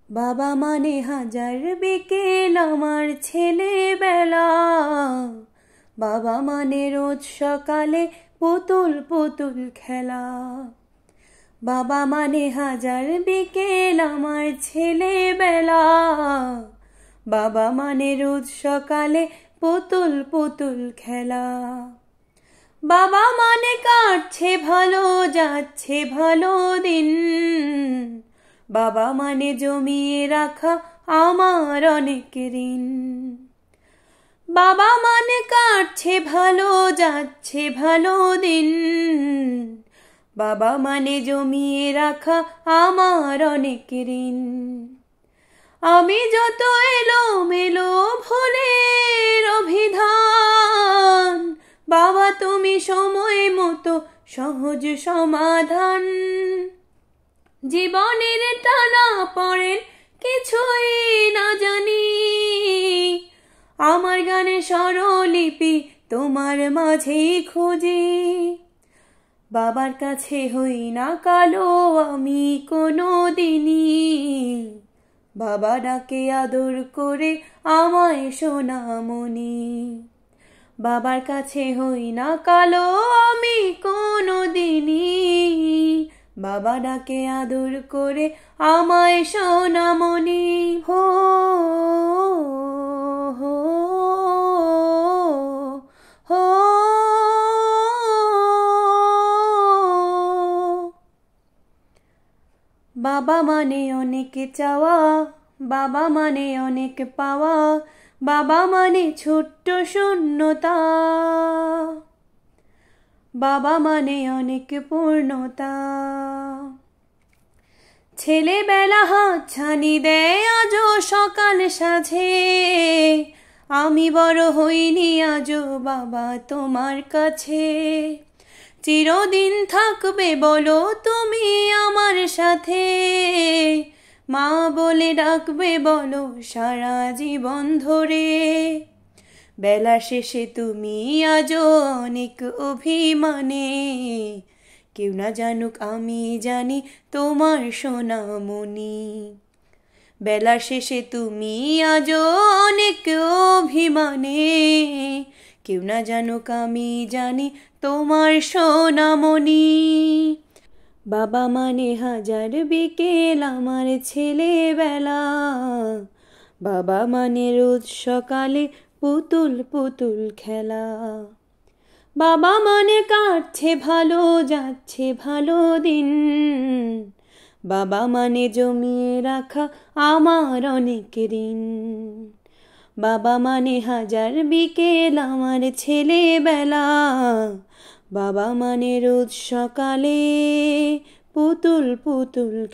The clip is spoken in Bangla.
বাবা মানে হাজার বিকেল আমার ছেলেবেলা। বাবা মানে রোজ সকালে পুতুল পুতুল খেলা। বাবা মানে হাজার বিকেল আমার ছেলেবেলা। বাবা মানে রোজ সকালে পুতুল পুতুল খেলা। বাবা মানে কাটছে ভালো যাচ্ছে ভালো দিন। বাবা মানে জমিয়ে রাখা আমার অনেক ঋণ। বাবা মানে কাটছে ভালো যাচ্ছে ভালো দিন। বাবা মানে জমিয়ে রাখা আমার অনেক ঋণ। আমি যত এলোমেলো ভুলের অভিধান, বাবা তুমি সময় মতো সহজ সমাধান। জীবনের টানা পড়েন কিছুই না জানি, আমার গানে স্বরলিপি তোমার মাঝেই খুঁজি। বাবার কাছে হই না কালো আমি কোনো দিনই, বাবা ডাকে আদর করে আমায় সোনামণি। বাবার কাছে হই না কালো আমি কোনো দিনই, বাবা ডাকে আদর করে আমায় সোনামণি। হো হো হো। বাবা মানে অনেক চাওয়া, বাবা মানে অনেক পাওয়া, বাবা মানে ছোট্ট শূন্যতা। বাবা মানে অনেক পূর্ণতা। ছেলেবেলা হাত ছানি দেয় আজও সকাল সাঝে, আমি বড় হইনি আজও বাবা তোমার কাছে। চিরদিন থাকবে বলো তুমি আমার সাথে, মা বলে ডাকবে বলো সারা জীবন ধরে। বেলা শেষে তুমি আজও অনেক অভিমানে, কেউ না জানুক আমি জানি তোমার সোনামণি। বেলা শেষে তুমি আজও অনেক অভিমানে, কেউ না জানুক আমি জানি তোমার সোনামণি। বাবা মানে হাজার বিকেল আমার ছেলেবেলা। বাবা মানে রোজ সকালে পুতুল পুতুল খেলা। বাবা মানে কাটছে ভালো যাচ্ছে ভালো দিন। বাবা মানে জমিয়ে রাখা আমার অনেক ঋণ। বাবা মানে হাজার বিকেল আমার ছেলেবেলা। বাবা মানে রোজ সকালে পুতুল পুতুল